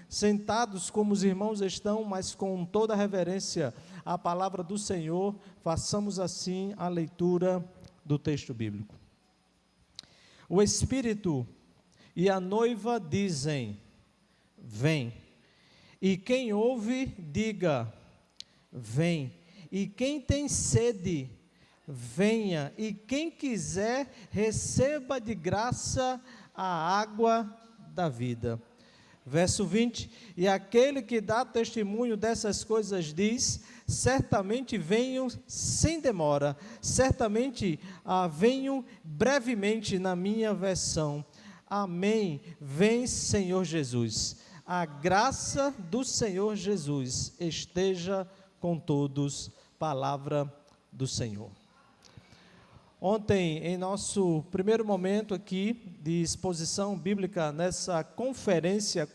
Sentados como os irmãos estão, mas com toda a reverência à palavra do Senhor, façamos assim a leitura do texto bíblico. O Espírito e a noiva dizem: vem. E quem ouve, diga: vem. E quem tem sede, venha. E quem quiser, receba de graça a água da vida. Verso 20: e aquele que dá testemunho dessas coisas diz: certamente venho sem demora, certamente venho brevemente, na minha versão. Amém. Vem, Senhor Jesus. A graça do Senhor Jesus esteja com todos. Palavra do Senhor. Ontem, em nosso primeiro momento aqui de exposição bíblica, nessa conferência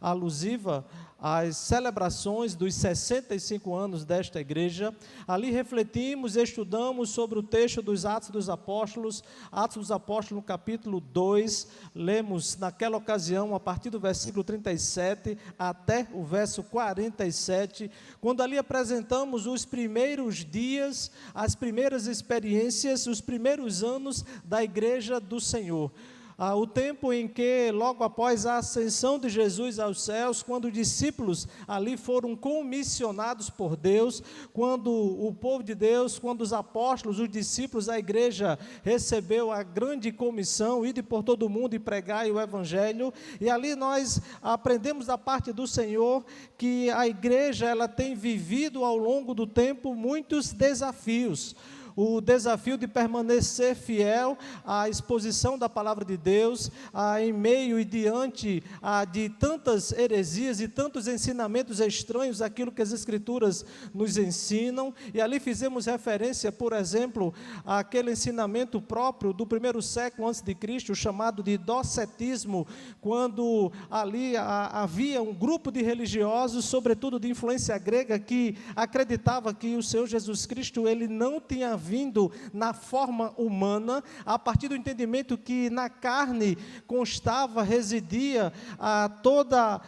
alusiva às celebrações dos 65 anos desta igreja, ali refletimos e estudamos sobre o texto dos Atos dos Apóstolos no capítulo 2, lemos naquela ocasião a partir do versículo 37 até o verso 47, quando ali apresentamos os primeiros dias, as primeiras experiências, os primeiros anos da igreja do Senhor. O tempo em que, logo após a ascensão de Jesus aos céus, quando os discípulos ali foram comissionados por Deus, quando o povo de Deus, quando os apóstolos, os discípulos, a igreja recebeu a grande comissão, ide por todo o mundo e pregai o evangelho, e ali nós aprendemos da parte do Senhor que a igreja ela tem vivido ao longo do tempo muitos desafios. O desafio de permanecer fiel à exposição da palavra de Deus, em meio e diante de tantas heresias e tantos ensinamentos estranhos, aquilo que as Escrituras nos ensinam, e ali fizemos referência, por exemplo, àquele ensinamento próprio do primeiro século antes de Cristo, chamado de docetismo, quando ali havia um grupo de religiosos, sobretudo de influência grega, que acreditava que o Senhor Jesus Cristo, ele não tinha vindo na forma humana, a partir do entendimento que na carne constava, residia toda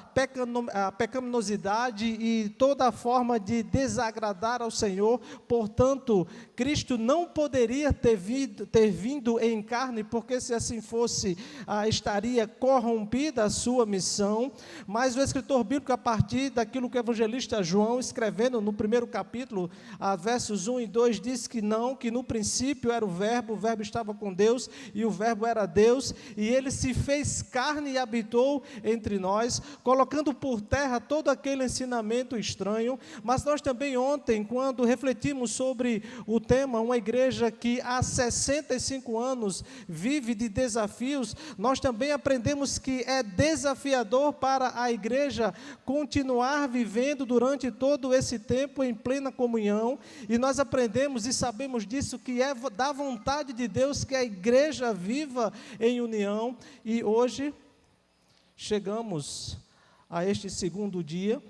a pecaminosidade e toda a forma de desagradar ao Senhor. Portanto, Cristo não poderia ter vindo em carne, porque se assim fosse, estaria corrompida a sua missão. Mas o escritor bíblico, a partir daquilo que o evangelista João, escrevendo no primeiro capítulo, versos 1 e 2, diz que não, que no princípio era o verbo estava com Deus, e o verbo era Deus, e ele se fez carne e habitou entre nós, colocando por terra todo aquele ensinamento estranho. Mas nós também ontem, quando refletimos sobre o tema, uma igreja que há 65 anos vive de desafios, nós também aprendemos que é desafiador para a igreja continuar vivendo durante todo esse tempo em plena comunhão, e nós aprendemos e sabemos disso, que é da vontade de Deus que a igreja viva em união. E hoje chegamos a este segundo dia,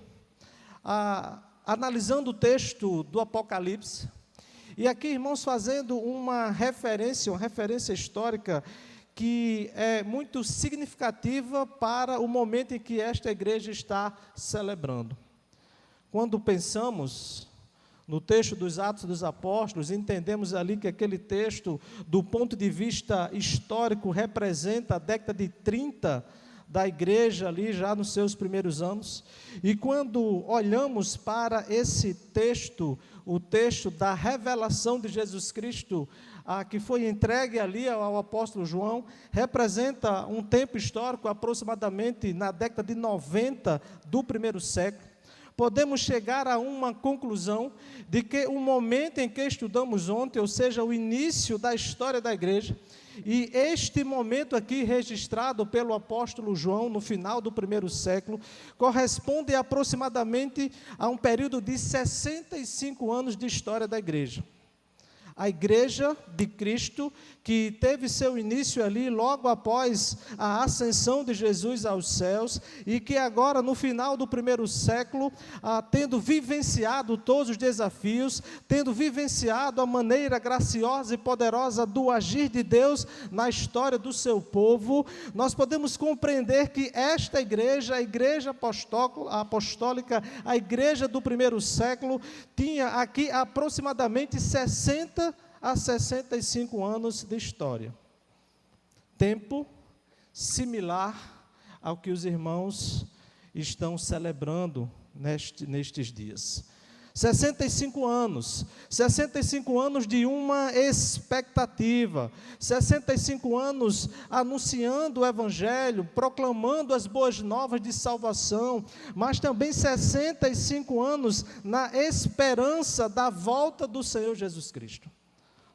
analisando o texto do Apocalipse, e aqui, irmãos, fazendo uma referência histórica que é muito significativa para o momento em que esta igreja está celebrando. Quando pensamos no texto dos Atos dos Apóstolos, entendemos ali que aquele texto, do ponto de vista histórico, representa a década de 30 da igreja ali, já nos seus primeiros anos. E quando olhamos para esse texto, o texto da revelação de Jesus Cristo, que foi entregue ali ao apóstolo João, representa um tempo histórico, aproximadamente na década de 90 do primeiro século. Podemos chegar a uma conclusão de que o momento em que estudamos ontem, ou seja, o início da história da igreja, e este momento aqui registrado pelo apóstolo João no final do primeiro século, corresponde aproximadamente a um período de 65 anos de história da igreja. a Igreja de Cristo, que teve seu início ali logo após a ascensão de Jesus aos céus, e que agora, no final do primeiro século, tendo vivenciado todos os desafios, tendo vivenciado a maneira graciosa e poderosa do agir de Deus na história do seu povo, nós podemos compreender que esta igreja, a igreja apostólica, a igreja do primeiro século, tinha aqui aproximadamente 60 a 65 anos de história. Tempo similar ao que os irmãos estão celebrando nestes dias. 65 anos de uma expectativa, 65 anos anunciando o Evangelho, proclamando as boas novas de salvação, mas também 65 anos na esperança da volta do Senhor Jesus Cristo.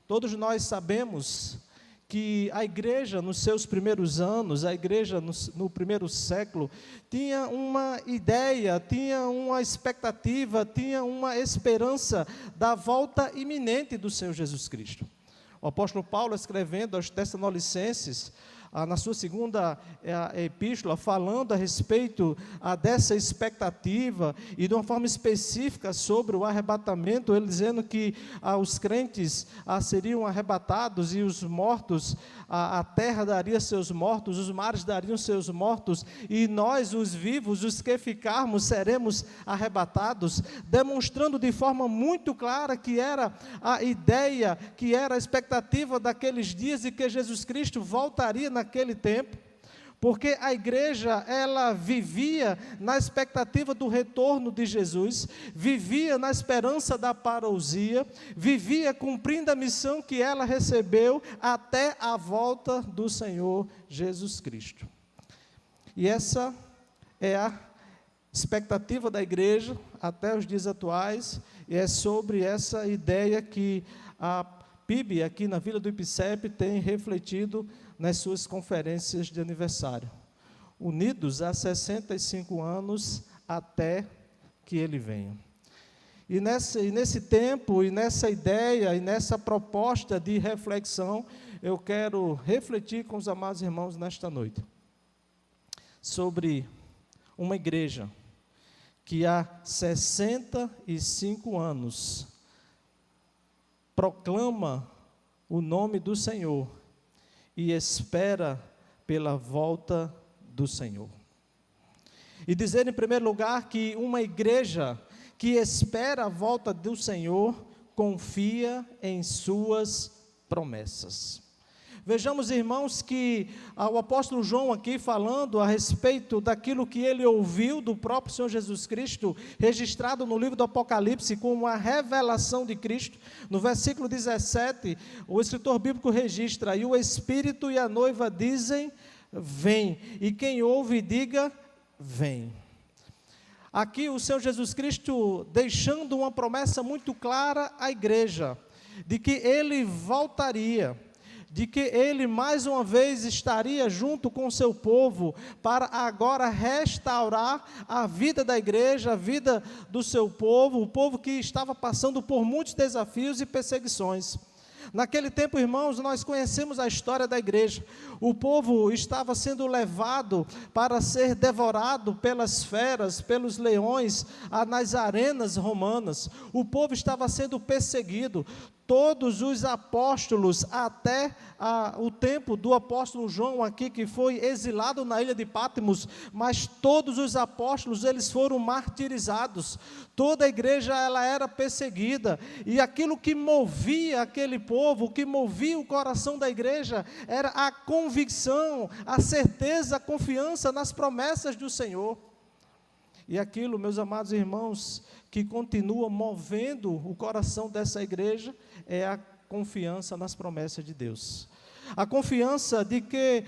Todos nós sabemos que a igreja nos seus primeiros anos, a igreja no primeiro século, tinha uma ideia, tinha uma expectativa, tinha uma esperança da volta iminente do Senhor Jesus Cristo. O apóstolo Paulo, escrevendo aos Tessalonicenses, na sua segunda epístola, falando a respeito dessa expectativa e de uma forma específica sobre o arrebatamento, ele dizendo que os crentes seriam arrebatados e os mortos, a terra daria seus mortos, os mares dariam seus mortos, e nós, os vivos, os que ficarmos, seremos arrebatados, demonstrando de forma muito clara que era a ideia, que era a expectativa daqueles dias e que Jesus Cristo voltaria naquele tempo, porque a igreja, ela vivia na expectativa do retorno de Jesus, vivia na esperança da parousia, vivia cumprindo a missão que ela recebeu até a volta do Senhor Jesus Cristo. E essa é a expectativa da igreja até os dias atuais, e é sobre essa ideia que a PIB aqui na Vila do Ipicep tem refletido nas suas conferências de aniversário. Unidos há 65 anos até que ele venha. E nesse tempo, e nessa ideia, e nessa proposta de reflexão, eu quero refletir com os amados irmãos nesta noite sobre uma igreja que há 65 anos proclama o nome do Senhor e espera pela volta do Senhor. E dizer, em primeiro lugar, que uma igreja que espera a volta do Senhor confia em suas promessas. Vejamos, irmãos, que o apóstolo João aqui falando a respeito daquilo que ele ouviu do próprio Senhor Jesus Cristo, registrado no livro do Apocalipse como a revelação de Cristo, no versículo 17, o escritor bíblico registra: e o Espírito e a noiva dizem, vem, e quem ouve diga, vem. Aqui o Senhor Jesus Cristo deixando uma promessa muito clara à igreja, de que ele voltaria, de que ele mais uma vez estaria junto com o seu povo, para agora restaurar a vida da igreja, a vida do seu povo, o povo que estava passando por muitos desafios e perseguições. Naquele tempo, irmãos, nós conhecemos a história da igreja. O povo estava sendo levado para ser devorado pelas feras, pelos leões, nas arenas romanas. O povo estava sendo perseguido. Todos os apóstolos, até o tempo do apóstolo João aqui, que foi exilado na ilha de Patmos, mas todos os apóstolos, eles foram martirizados. Toda a igreja, ela era perseguida, e aquilo que movia aquele povo, o que movia o coração da igreja, era a convicção, a certeza, a confiança nas promessas do Senhor. E aquilo, meus amados irmãos, que continua movendo o coração dessa igreja, é a confiança nas promessas de Deus. A confiança de que,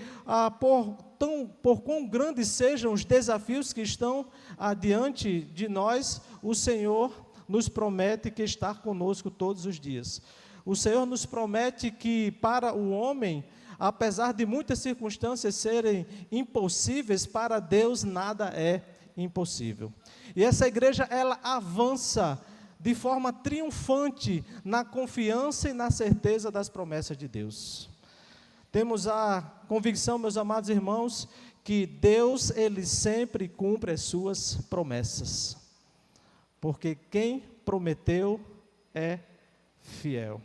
por quão grandes sejam os desafios que estão adiante de nós, o Senhor nos promete que está conosco todos os dias. O Senhor nos promete que para o homem, apesar de muitas circunstâncias serem impossíveis, para Deus nada é impossível. E essa igreja, ela avança de forma triunfante na confiança e na certeza das promessas de Deus. Temos a convicção, meus amados irmãos, que Deus, Ele sempre cumpre as suas promessas, porque quem prometeu é fiel.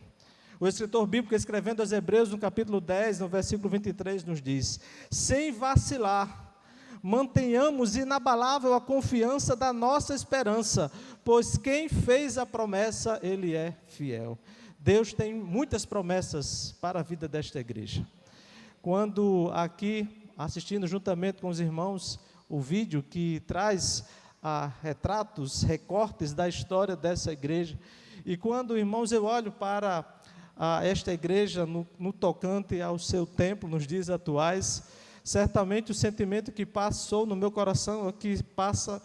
O escritor bíblico, escrevendo aos Hebreus, no capítulo 10, no versículo 23, nos diz: sem vacilar, mantenhamos inabalável a confiança da nossa esperança, pois quem fez a promessa, Ele é fiel. Deus tem muitas promessas para a vida desta igreja. Quando aqui, assistindo juntamente com os irmãos, o vídeo que traz retratos, recortes da história dessa igreja, e quando, irmãos, eu olho para esta igreja no tocante ao seu templo, nos dias atuais, certamente o sentimento que passou no meu coração, que passa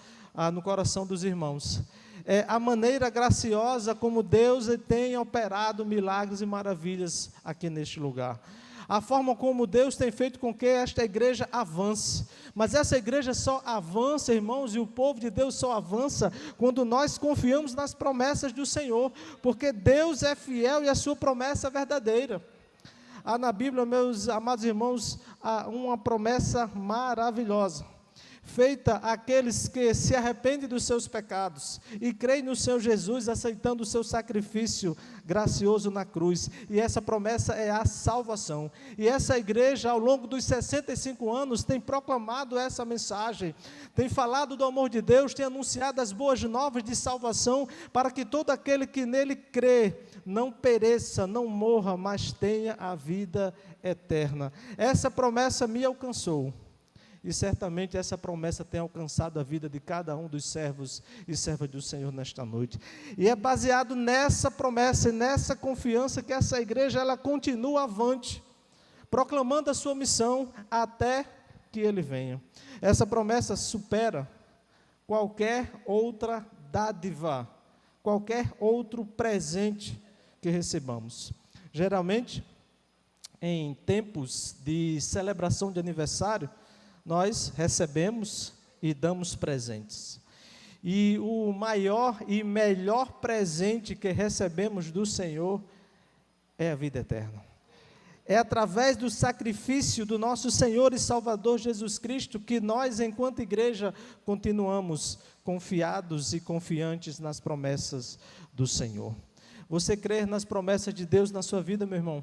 no coração dos irmãos, é a maneira graciosa como Deus tem operado milagres e maravilhas aqui neste lugar. A forma como Deus tem feito com que esta igreja avance. Mas essa igreja só avança, irmãos, e o povo de Deus só avança quando nós confiamos nas promessas do Senhor, porque Deus é fiel e a sua promessa é verdadeira. Há na Bíblia, meus amados irmãos, uma promessa maravilhosa, feita àqueles que se arrependem dos seus pecados e creem no Senhor Jesus, aceitando o seu sacrifício gracioso na cruz, e essa promessa é a salvação. E essa igreja, ao longo dos 65 anos, tem proclamado essa mensagem, tem falado do amor de Deus, tem anunciado as boas novas de salvação, para que todo aquele que nele crê, não pereça, não morra, mas tenha a vida eterna. Essa promessa me alcançou, e certamente essa promessa tem alcançado a vida de cada um dos servos e servas do Senhor nesta noite. E é baseado nessa promessa e nessa confiança que essa igreja ela continua avante, proclamando a sua missão até que Ele venha. Essa promessa supera qualquer outra dádiva, qualquer outro presente que recebamos. Geralmente, em tempos de celebração de aniversário, nós recebemos e damos presentes. E o maior e melhor presente que recebemos do Senhor é a vida eterna. É através do sacrifício do nosso Senhor e Salvador Jesus Cristo que nós, enquanto igreja, continuamos confiados e confiantes nas promessas do Senhor. Você crê nas promessas de Deus na sua vida, meu irmão?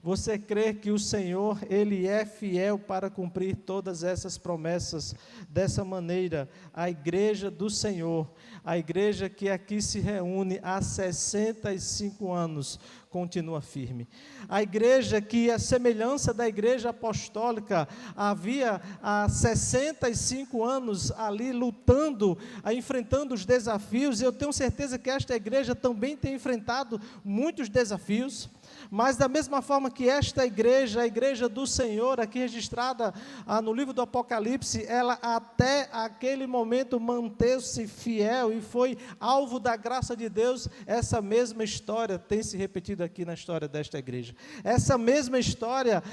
Você crê que o Senhor, Ele é fiel para cumprir todas essas promessas? Dessa maneira, a igreja do Senhor, a igreja que aqui se reúne há 65 anos, continua firme. A igreja que, a semelhança da igreja apostólica, havia há 65 anos ali lutando, enfrentando os desafios, e eu tenho certeza que esta igreja também tem enfrentado muitos desafios, mas da mesma forma que esta igreja, a igreja do Senhor, aqui registrada no livro do Apocalipse, ela até aquele momento manteve-se fiel e foi alvo da graça de Deus. Essa mesma história tem se repetido aqui na história desta igreja. Essa mesma história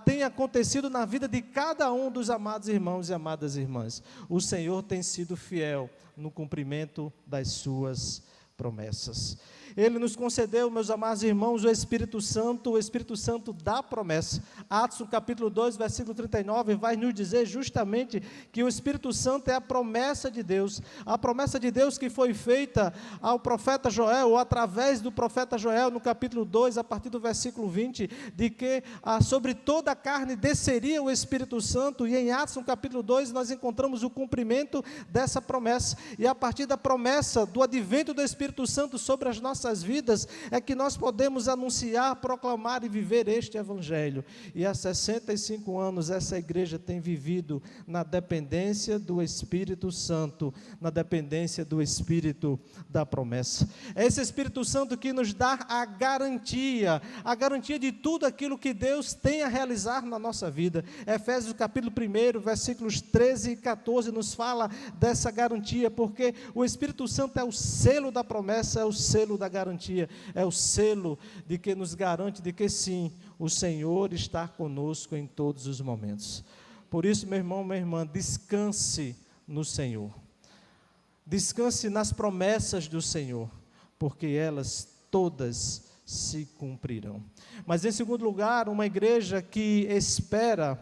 tem acontecido na vida de cada um dos amados irmãos e amadas irmãs. O Senhor tem sido fiel no cumprimento das suas promessas. Ele nos concedeu, meus amados irmãos, o Espírito Santo da promessa. Atos, no capítulo 2, versículo 39, vai nos dizer justamente que o Espírito Santo é a promessa de Deus que foi feita ao profeta Joel, ou através do profeta Joel, no capítulo 2, a partir do versículo 20, de que sobre toda a carne desceria o Espírito Santo, e em Atos, no capítulo 2, nós encontramos o cumprimento dessa promessa, e a partir da promessa do advento do Espírito Santo sobre as nossas vidas, é que nós podemos anunciar, proclamar e viver este Evangelho. E há 65 anos essa igreja tem vivido na dependência do Espírito Santo, na dependência do Espírito da promessa. É esse Espírito Santo que nos dá a garantia de tudo aquilo que Deus tem a realizar na nossa vida. Efésios capítulo 1, versículos 13 e 14 nos fala dessa garantia, porque o Espírito Santo é o selo da promessa, é o selo da garantia, é o selo de que nos garante de que sim, o Senhor está conosco em todos os momentos. Por isso, meu irmão, minha irmã, descanse no Senhor, descanse nas promessas do Senhor, porque elas todas se cumprirão. Mas, em segundo lugar, uma igreja que espera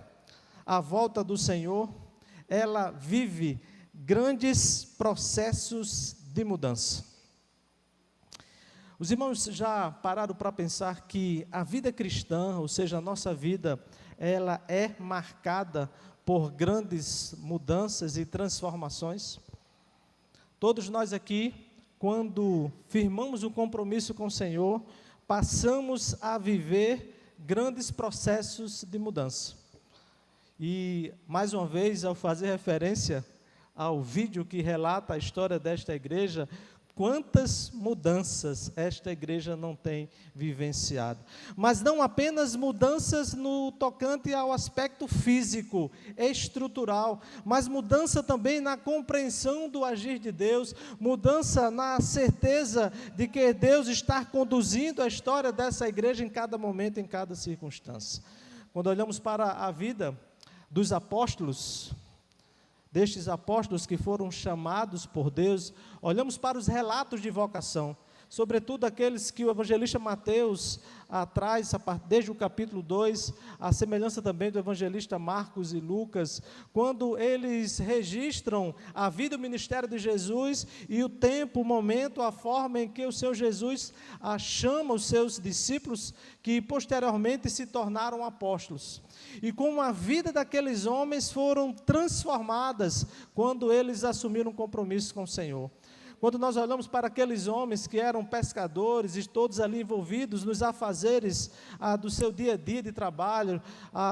a volta do Senhor, ela vive grandes processos de mudança. Os irmãos já pararam para pensar que a vida cristã, ou seja, a nossa vida, ela é marcada por grandes mudanças e transformações? Todos nós aqui, quando firmamos um compromisso com o Senhor, passamos a viver grandes processos de mudança. E, mais uma vez, ao fazer referência ao vídeo que relata a história desta igreja, quantas mudanças esta igreja não tem vivenciado. Mas não apenas mudanças no tocante ao aspecto físico, estrutural, mas mudança também na compreensão do agir de Deus, mudança na certeza de que Deus está conduzindo a história dessa igreja em cada momento, em cada circunstância. Quando olhamos para a vida dos apóstolos, destes apóstolos que foram chamados por Deus, olhamos para os relatos de vocação, sobretudo aqueles que o evangelista Mateus traz, desde o capítulo 2, a semelhança também do evangelista Marcos e Lucas, quando eles registram a vida e o ministério de Jesus, e o tempo, o momento, a forma em que o Senhor Jesus chama os seus discípulos, que posteriormente se tornaram apóstolos. E como a vida daqueles homens foram transformadas quando eles assumiram um compromisso com o Senhor. Quando nós olhamos para aqueles homens que eram pescadores e todos ali envolvidos nos afazeres do seu dia a dia de trabalho,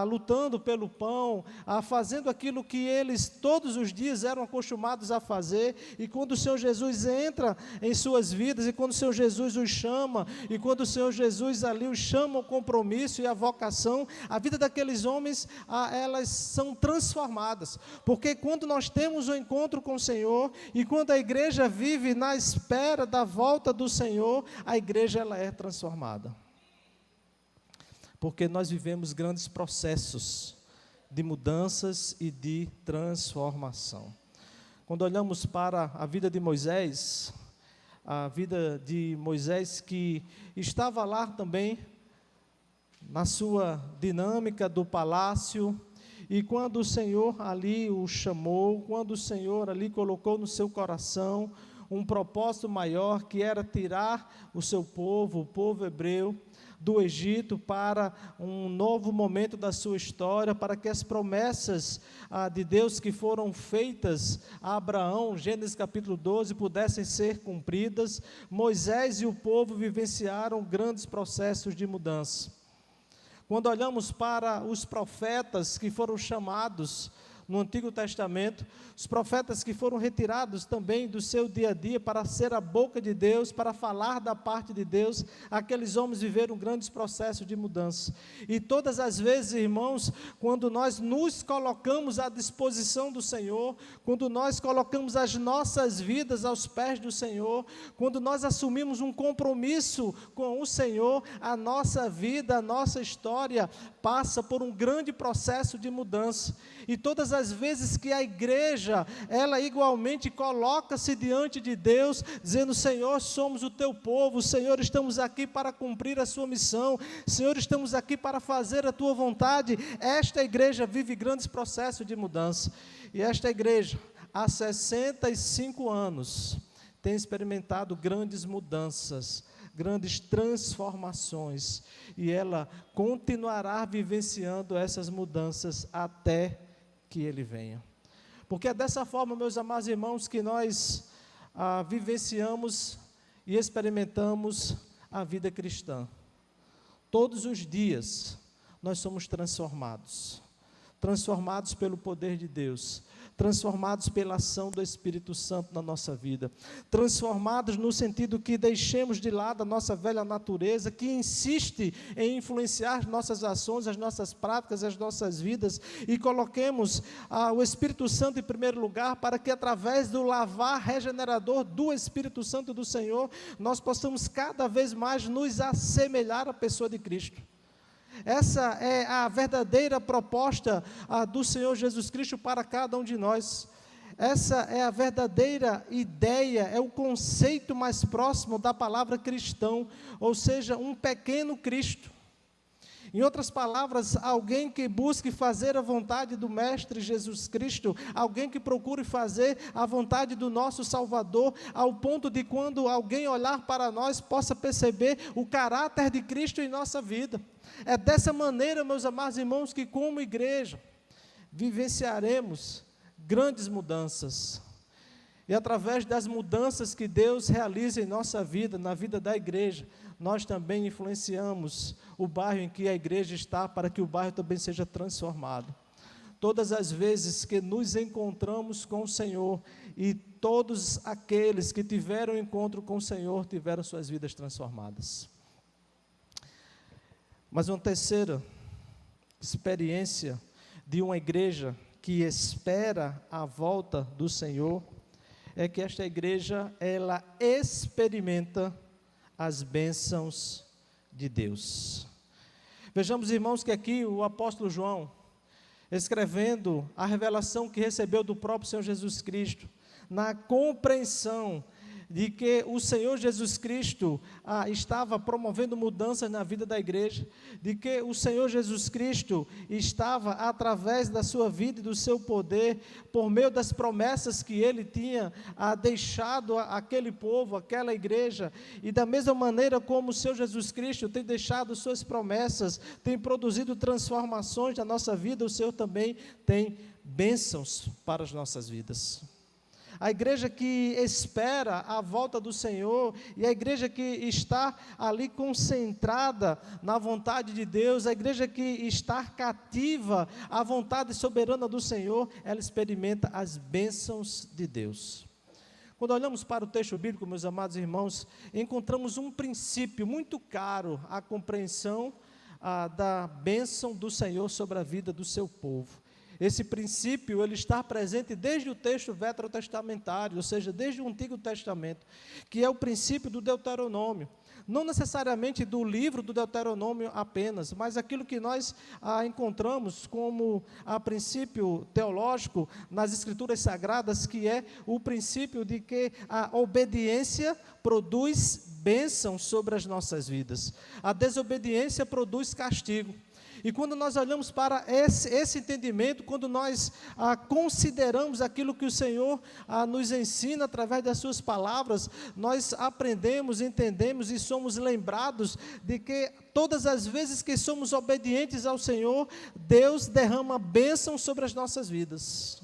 lutando pelo pão, fazendo aquilo que eles todos os dias eram acostumados a fazer, e quando o Senhor Jesus entra em suas vidas, e quando o Senhor Jesus os chama, e quando o Senhor Jesus ali os chama ao compromisso e à vocação, a vida daqueles homens, elas são transformadas, porque quando nós temos um encontro com o Senhor, e quando a igreja vive na espera da volta do Senhor, a igreja ela é transformada. Porque nós vivemos grandes processos de mudanças e de transformação. Quando olhamos para a vida de Moisés, que estava lá também, na sua dinâmica do palácio, e quando o Senhor ali o chamou, quando o Senhor ali colocou no seu coração um propósito maior, que era tirar o seu povo, o povo hebreu, do Egito para um novo momento da sua história, para que as promessas de Deus que foram feitas a Abraão, Gênesis capítulo 12, pudessem ser cumpridas. Moisés e o povo vivenciaram grandes processos de mudança. Quando olhamos para os profetas que foram chamados no Antigo Testamento, os profetas que foram retirados também do seu dia a dia para ser a boca de Deus, para falar da parte de Deus, aqueles homens viveram grandes processos de mudança. E todas as vezes, irmãos, quando nós nos colocamos à disposição do Senhor, quando nós colocamos as nossas vidas aos pés do Senhor, quando nós assumimos um compromisso com o Senhor, a nossa vida, a nossa história passa por um grande processo de mudança. E todas as vezes que a igreja, ela igualmente coloca-se diante de Deus, dizendo: Senhor, somos o teu povo, Senhor, estamos aqui para cumprir a sua missão, Senhor, estamos aqui para fazer a tua vontade. Esta igreja vive grandes processos de mudança, e esta igreja, há 65 anos, tem experimentado grandes mudanças, grandes transformações, e ela continuará vivenciando essas mudanças até que Ele venha. Porque é dessa forma, meus amados irmãos, que nós vivenciamos e experimentamos a vida cristã. Todos os dias nós somos transformados pelo poder de Deus, transformados pela ação do Espírito Santo na nossa vida, transformados no sentido que deixemos de lado a nossa velha natureza, que insiste em influenciar as nossas ações, as nossas práticas, as nossas vidas, e coloquemos o Espírito Santo em primeiro lugar, para que através do lavar regenerador do Espírito Santo do Senhor, nós possamos cada vez mais nos assemelhar à pessoa de Cristo. Essa é a verdadeira proposta do Senhor Jesus Cristo para cada um de nós. essa é a verdadeira ideia, é o conceito mais próximo da palavra cristão, ou seja, um pequeno Cristo. Em outras palavras, alguém que busque fazer a vontade do Mestre Jesus Cristo, alguém que procure fazer a vontade do nosso Salvador, ao ponto de quando alguém olhar para nós, possa perceber o caráter de Cristo em nossa vida. É dessa maneira, meus amados irmãos, que como igreja, vivenciaremos grandes mudanças, e através das mudanças que Deus realiza em nossa vida, na vida da igreja, nós também influenciamos o bairro em que a igreja está, para que o bairro também seja transformado. Todas as vezes que nos encontramos com o Senhor, e todos aqueles que tiveram encontro com o Senhor, tiveram suas vidas transformadas. Mas uma terceira experiência de uma igreja que espera a volta do Senhor, é que esta igreja, ela experimenta as bênçãos de Deus. Vejamos, irmãos, que aqui o apóstolo João, escrevendo a revelação que recebeu do próprio Senhor Jesus Cristo, na compreensão de que o Senhor Jesus Cristo estava promovendo mudanças na vida da igreja, de que o Senhor Jesus Cristo estava, através da sua vida e do seu poder, por meio das promessas que ele tinha deixado àquele povo, àquela igreja, e da mesma maneira como o Senhor Jesus Cristo tem deixado suas promessas, tem produzido transformações na nossa vida, o Senhor também tem bênçãos para as nossas vidas. A igreja que espera a volta do Senhor, e a igreja que está ali concentrada na vontade de Deus, a igreja que está cativa à vontade soberana do Senhor, ela experimenta as bênçãos de Deus. Quando olhamos para o texto bíblico, meus amados irmãos, encontramos um princípio muito caro à compreensão da bênção do Senhor sobre a vida do seu povo. Esse princípio, ele está presente desde o texto veterotestamentário, ou seja, desde o Antigo Testamento, que é o princípio do Deuteronômio. Não necessariamente do livro do Deuteronômio apenas, mas aquilo que nós encontramos como princípio teológico nas Escrituras Sagradas, que é o princípio de que a obediência produz bênção sobre as nossas vidas. A desobediência produz castigo. E quando nós olhamos para esse entendimento, quando nós consideramos aquilo que o Senhor nos ensina através das suas palavras, nós aprendemos, entendemos e somos lembrados de que todas as vezes que somos obedientes ao Senhor, Deus derrama bênção sobre as nossas vidas.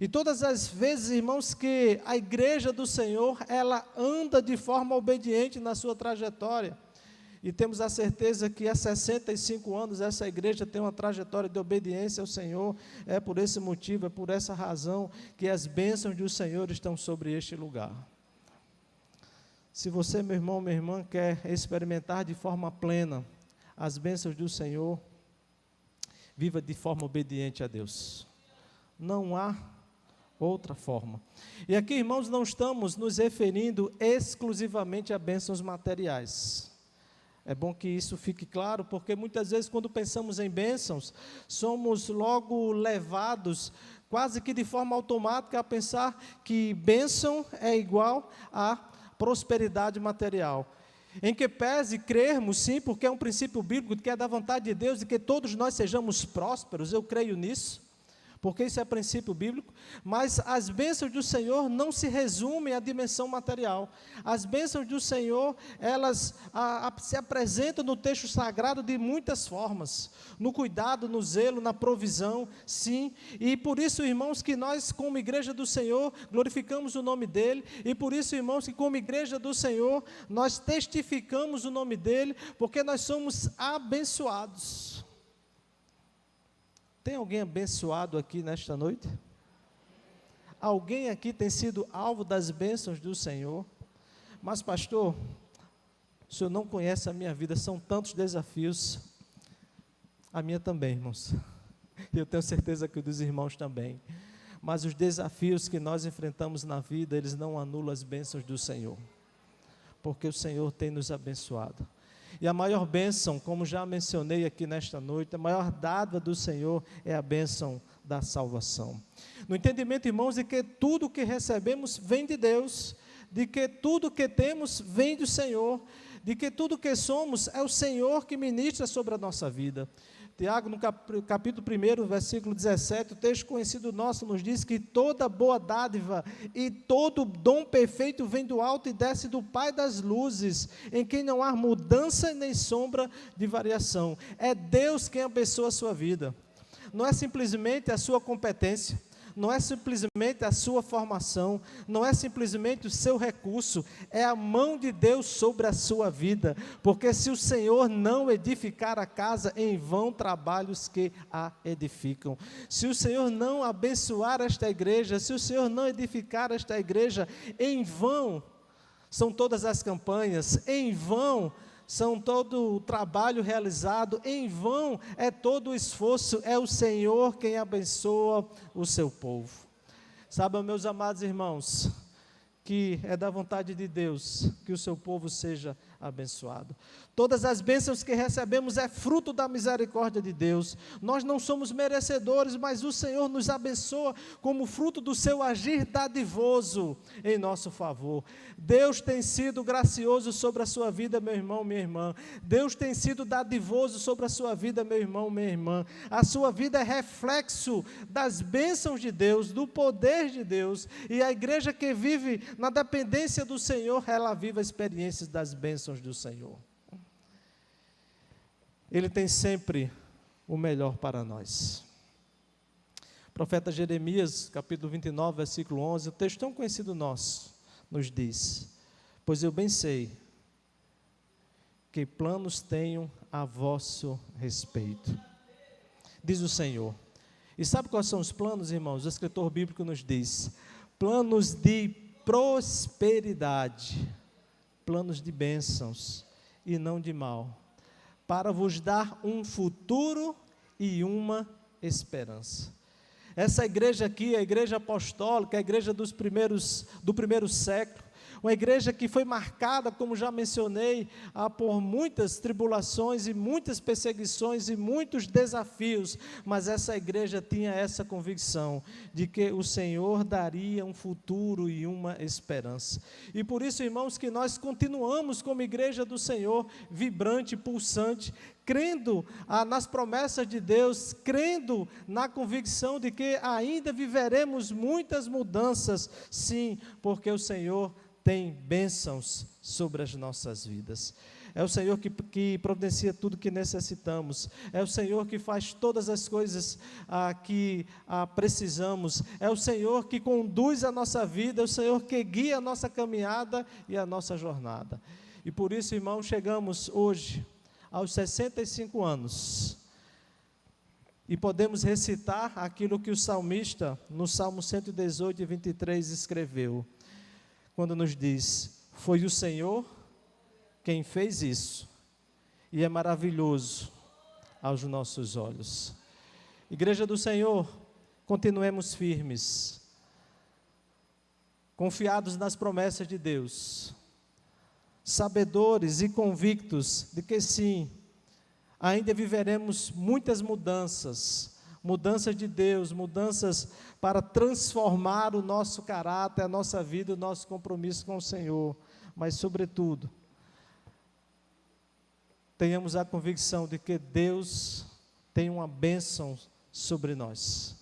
E todas as vezes, irmãos, que a igreja do Senhor, ela anda de forma obediente na sua trajetória, e temos a certeza que há 65 anos essa igreja tem uma trajetória de obediência ao Senhor. É por esse motivo, é por essa razão que as bênçãos do Senhor estão sobre este lugar. Se você, meu irmão, minha irmã, quer experimentar de forma plena as bênçãos do Senhor, viva de forma obediente a Deus. Não há outra forma. E aqui, irmãos, não estamos nos referindo exclusivamente a bênçãos materiais. É bom que isso fique claro, porque muitas vezes quando pensamos em bênçãos, somos logo levados, quase que de forma automática, a pensar que bênção é igual a prosperidade material. Em que pese crermos, sim, porque é um princípio bíblico, que é da vontade de Deus, e que todos nós sejamos prósperos, eu creio nisso, porque isso é princípio bíblico, mas as bênçãos do Senhor não se resumem à dimensão material. As bênçãos do Senhor, elas se apresentam no texto sagrado de muitas formas, no cuidado, no zelo, na provisão, sim, e por isso, irmãos, que nós, como igreja do Senhor, glorificamos o nome dEle, e por isso, irmãos, que como igreja do Senhor, nós testificamos o nome dEle, porque nós somos abençoados. Tem alguém abençoado aqui nesta noite? Alguém aqui tem sido alvo das bênçãos do Senhor? Mas pastor, o senhor não conhece a minha vida, são tantos desafios. A minha também, irmãos. Eu tenho certeza que o dos irmãos também. Mas os desafios que nós enfrentamos na vida, eles não anulam as bênçãos do Senhor. Porque o Senhor tem nos abençoado. E a maior bênção, como já mencionei aqui nesta noite, a maior dádiva do Senhor é a bênção da salvação. No entendimento, irmãos, de que tudo que recebemos vem de Deus, de que tudo que temos vem do Senhor, de que tudo que somos é o Senhor que ministra sobre a nossa vida. Tiago, no capítulo 1, versículo 17, o texto conhecido nosso nos diz que toda boa dádiva e todo dom perfeito vem do alto e desce do Pai das luzes, em quem não há mudança nem sombra de variação. É Deus quem abençoa a sua vida. Não é simplesmente a sua competência, não é simplesmente a sua formação, não é simplesmente o seu recurso, é a mão de Deus sobre a sua vida, porque se o Senhor não edificar a casa, em vão trabalhos que a edificam. Se o Senhor não abençoar esta igreja, se o Senhor não edificar esta igreja, em vão são todas as campanhas, em vão são todo o trabalho realizado, em vão é todo o esforço, é o Senhor quem abençoa o seu povo. Sabe, meus amados irmãos, que é da vontade de Deus que o seu povo seja abençoado. Todas as bênçãos que recebemos é fruto da misericórdia de Deus. Nós não somos merecedores, mas o Senhor nos abençoa como fruto do seu agir dadivoso em nosso favor. Deus tem sido gracioso sobre a sua vida, meu irmão, minha irmã. Deus tem sido dadivoso sobre a sua vida, meu irmão, minha irmã. A sua vida é reflexo das bênçãos de Deus, do poder de Deus. E a igreja que vive na dependência do Senhor, ela vive experiências das bênçãos do Senhor. Ele tem sempre o melhor para nós. O profeta Jeremias, capítulo 29, versículo 11, o texto tão conhecido nosso, nos diz: pois eu bem sei que planos tenho a vosso respeito, diz o Senhor. E sabe quais são os planos, irmãos? O escritor bíblico nos diz: planos de prosperidade, planos de bênçãos e não de mal, para vos dar um futuro e uma esperança. Essa igreja aqui, a igreja apostólica, a igreja do primeiro século, uma igreja que foi marcada, como já mencionei, por muitas tribulações e muitas perseguições e muitos desafios, mas essa igreja tinha essa convicção de que o Senhor daria um futuro e uma esperança. E por isso, irmãos, que nós continuamos como igreja do Senhor, vibrante, pulsante, crendo nas promessas de Deus, crendo na convicção de que ainda viveremos muitas mudanças, sim, porque o Senhor tem bênçãos sobre as nossas vidas. É o Senhor que providencia tudo que necessitamos. É o Senhor que faz todas as coisas que precisamos. É o Senhor que conduz a nossa vida. É o Senhor que guia a nossa caminhada e a nossa jornada. E por isso, irmãos, chegamos hoje aos 65 anos. E podemos recitar aquilo que o salmista, no Salmo 118, 23, escreveu. Quando nos diz: foi o Senhor quem fez isso, e é maravilhoso aos nossos olhos. Igreja do Senhor, continuemos firmes, confiados nas promessas de Deus, sabedores e convictos de que sim, ainda viveremos muitas mudanças de Deus, mudanças para transformar o nosso caráter, a nossa vida, o nosso compromisso com o Senhor, mas sobretudo, tenhamos a convicção de que Deus tem uma bênção sobre nós,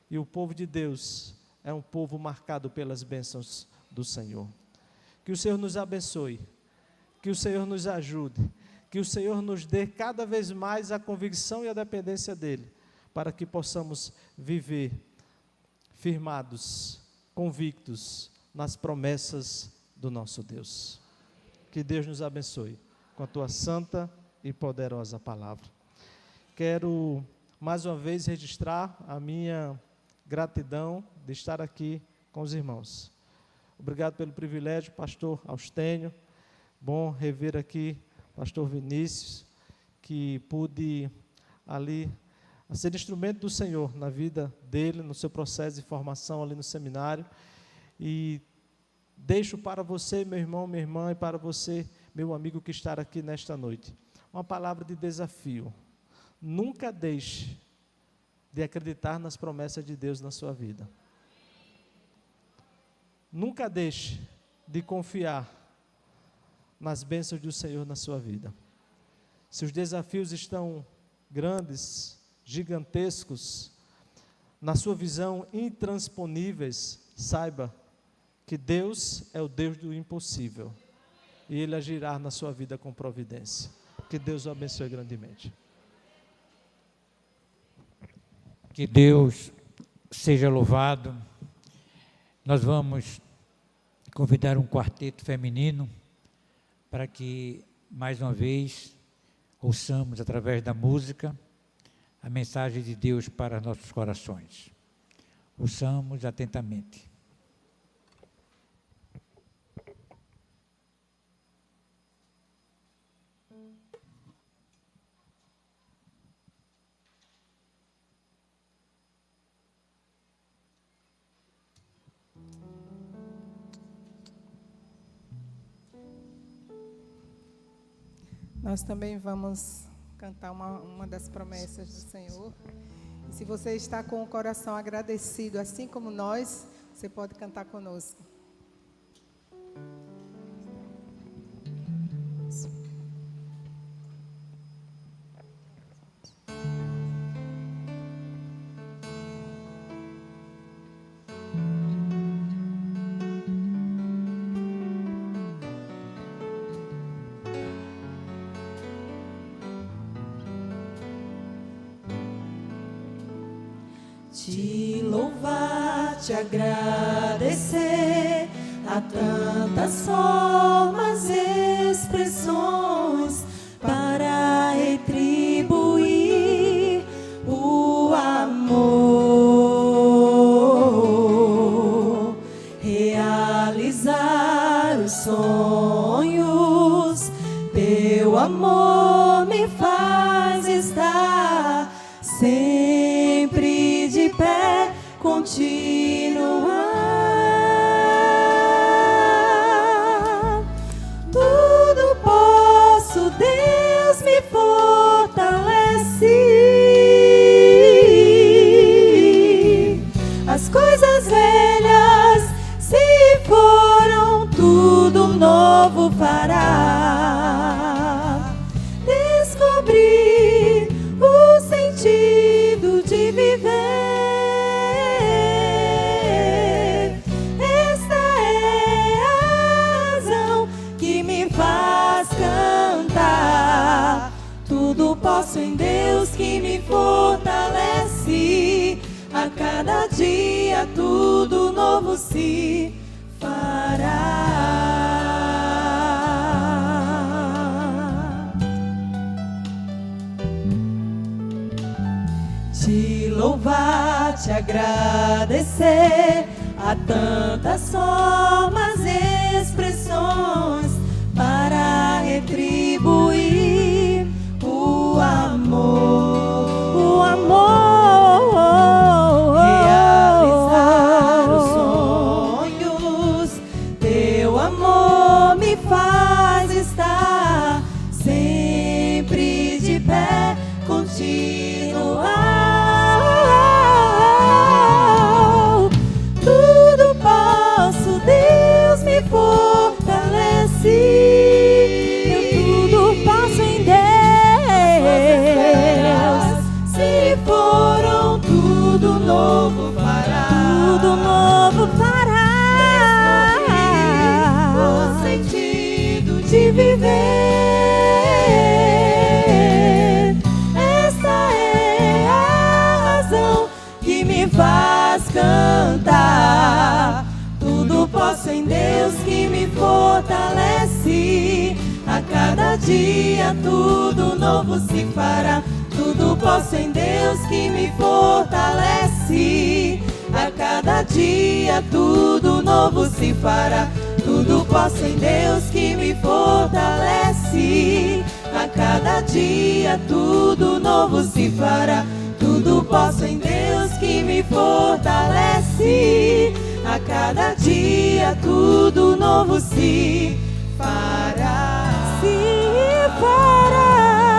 e o povo de Deus é um povo marcado pelas bênçãos do Senhor. Que o Senhor nos abençoe, que o Senhor nos ajude, que o Senhor nos dê cada vez mais a convicção e a dependência dEle, para que possamos viver firmados, convictos nas promessas do nosso Deus. Que Deus nos abençoe com a tua santa e poderosa palavra. Quero mais uma vez registrar a minha gratidão de estar aqui com os irmãos. Obrigado pelo privilégio, pastor Austênio. Bom rever aqui pastor Vinícius, que pude ali ser instrumento do Senhor na vida dele, no seu processo de formação ali no seminário. E deixo para você, meu irmão, minha irmã, e para você, meu amigo que está aqui nesta noite, uma palavra de desafio. Nunca deixe de acreditar nas promessas de Deus na sua vida. Nunca deixe de confiar nas bênçãos do Senhor na sua vida. Se os desafios estão grandes, gigantescos, na sua visão intransponíveis, saiba que Deus é o Deus do impossível e Ele agirá na sua vida com providência. Que Deus o abençoe grandemente. Que Deus seja louvado. Nós vamos convidar um quarteto feminino para que, mais uma vez, ouçamos através da música a mensagem de Deus para nossos corações. Ouçamos atentamente. Nós também vamos cantar uma das promessas do Senhor. E se você está com o coração agradecido, assim como nós, você pode cantar conosco. Te louvar, te agradecer, há tantas formas e expressões para retribuir o amor, realizar os sonhos. Teu amor me faz estar sempre de pé, continuar. Tudo posso, Deus me fortalece. As coisas velhas se foram, tudo novo fará. Descobri o sentido de viver. Esta é a razão que me faz cantar. Tudo posso em Deus que me fortalece. A cada dia tudo novo se fará. Te louvar, te agradecer, há tantas formas e expressões para retribuir o amor, realizar os sonhos. Teu amor me faz estar sempre de pé, continuar. Tudo posso, Deus me fortalece. Eu tudo posso em Deus. Se foram, tudo novo fará. Tudo novo fará. O sentido de viver. Esta é a razão que me faz cantar. Tudo posso em Deus que me fortalece. A cada dia tudo novo se fará. Tudo posso em Deus que me fortalece. A cada dia tudo novo se fará. Tudo posso em Deus que me fortalece. A cada dia tudo novo se fará. Tudo posso em Deus que me fortalece. A cada dia tudo novo se fará. Se fará.